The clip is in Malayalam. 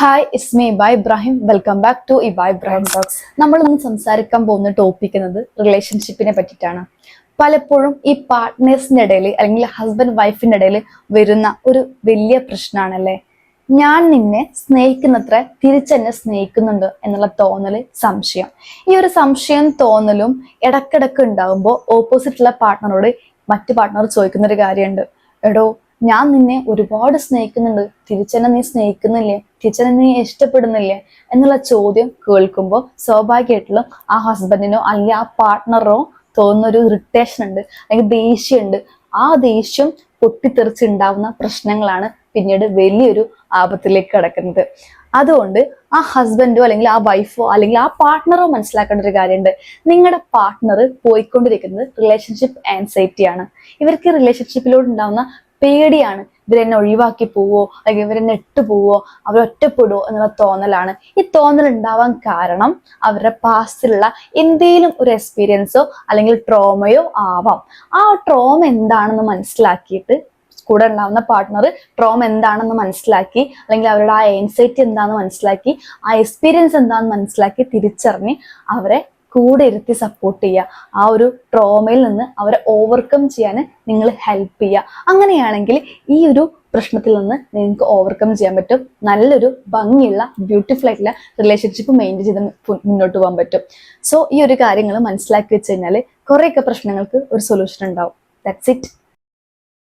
Hi it's me Iba Ibrahim. Welcome back to Iba Ibrahim talks. നമ്മൾ ഇന്ന് സംസാരിക്കാൻ പോകുന്ന ടോപ്പിക് എന്നത് റിലേഷൻഷിപ്പിനെ പറ്റിയിട്ടാണ്. പലപ്പോഴും ഈ പാർട്ട്നേഴ്സിന്റെ ഇടയിൽ അല്ലെങ്കിൽ ഹസ്ബൻഡ് വൈഫിന്റെ ഇടയിൽ വരുന്ന ഒരു വലിയ പ്രശ്നമാണല്ലേ, ഞാൻ നിന്നെ സ്നേഹിക്കുന്നത്ര തിരിച്ചെന്നെ സ്നേഹിക്കുന്നുണ്ട് എന്നുള്ള തോന്നല്, സംശയം. ഈ ഒരു സംശയം തോന്നലും ഇടക്കിടക്ക് ഉണ്ടാകുമ്പോൾ ഓപ്പോസിറ്റുള്ള പാർട്ട്ണറോട് മറ്റു പാർട്ട്ണർ ചോദിക്കുന്ന ഒരു കാര്യമുണ്ട്, എടോ ഞാൻ നിന്നെ ഒരുപാട് സ്നേഹിക്കുന്നുണ്ട്, തിരിച്ചെന്നെ നീ സ്നേഹിക്കുന്നില്ലേ, തിരിച്ചെന്നെ നീ ഇഷ്ടപ്പെടുന്നില്ലേ എന്നുള്ള ചോദ്യം കേൾക്കുമ്പോൾ സ്വാഭാവികമായിട്ടുള്ള ആ ഹസ്ബൻഡിനോ അല്ലെങ്കിൽ ആ പാർട്ട്ണറോ തോന്നുന്ന ഒരു ഇറിറ്റേഷൻ ഉണ്ട്, അല്ലെങ്കിൽ ദേഷ്യമുണ്ട്. ആ ദേഷ്യം പൊട്ടിത്തെറിച്ചുണ്ടാവുന്ന പ്രശ്നങ്ങളാണ് പിന്നീട് വലിയൊരു ആപത്തിലേക്ക് കടക്കുന്നത്. അതുകൊണ്ട് ആ ഹസ്ബൻഡോ അല്ലെങ്കിൽ ആ വൈഫോ അല്ലെങ്കിൽ ആ പാർട്ട്ണറോ മനസ്സിലാക്കേണ്ട ഒരു കാര്യമുണ്ട്, നിങ്ങളുടെ പാർട്ട്ണർ പോയിക്കൊണ്ടിരിക്കുന്നത് റിലേഷൻഷിപ്പ് ആൻസൈറ്റിയാണ്. ഇവർക്ക് റിലേഷൻഷിപ്പിലോട്ട് ഉണ്ടാവുന്ന പേടിയാണ്, ഇവരെന്നെ ഒഴിവാക്കി പോവോ അല്ലെങ്കിൽ ഇവരെന്നെ ഇട്ടു പോവോ, അവരൊറ്റപ്പെടുവോ എന്നുള്ള തോന്നലാണ്. ഈ തോന്നൽ ഉണ്ടാവാൻ കാരണം അവരുടെ പാസ്റ്റിലുള്ള എന്തെങ്കിലും ഒരു എക്സ്പീരിയൻസോ അല്ലെങ്കിൽ ട്രോമയോ ആവാം. ആ ട്രോമ എന്താണെന്ന് മനസ്സിലാക്കിയിട്ട് കൂടെ ഉണ്ടാവുന്ന പാർട്ട്ണർ ട്രോമ എന്താണെന്ന് മനസ്സിലാക്കി അല്ലെങ്കിൽ അവരുടെ ആ ആൻസൈറ്റി എന്താണെന്ന് മനസ്സിലാക്കി ആ എക്സ്പീരിയൻസ് എന്താണെന്ന് മനസ്സിലാക്കി തിരിച്ചറിഞ്ഞ് അവരെ കൂടെ ഇരുത്തി സപ്പോർട്ട് ചെയ്യുക. ആ ഒരു ട്രോമയിൽ നിന്ന് അവരെ ഓവർകം ചെയ്യാൻ നിങ്ങൾ ഹെൽപ്പ് ചെയ്യുക. അങ്ങനെയാണെങ്കിൽ ഈ ഒരു പ്രശ്നത്തിൽ നിന്ന് നിങ്ങൾക്ക് ഓവർകം ചെയ്യാൻ പറ്റും. നല്ലൊരു ഭംഗിയുള്ള ബ്യൂട്ടിഫുൾ ആയിട്ടുള്ള റിലേഷൻഷിപ്പ് മെയിൻറ്റെയിൻ ചെയ്ത് മുന്നോട്ട് പോകാൻ പറ്റും. സോ ഈ ഒരു കാര്യങ്ങൾ മനസ്സിലാക്കി വെച്ച് കഴിഞ്ഞാൽ കുറേയൊക്കെ പ്രശ്നങ്ങൾക്ക് ഒരു സൊല്യൂഷൻ ഉണ്ടാവും. That's it.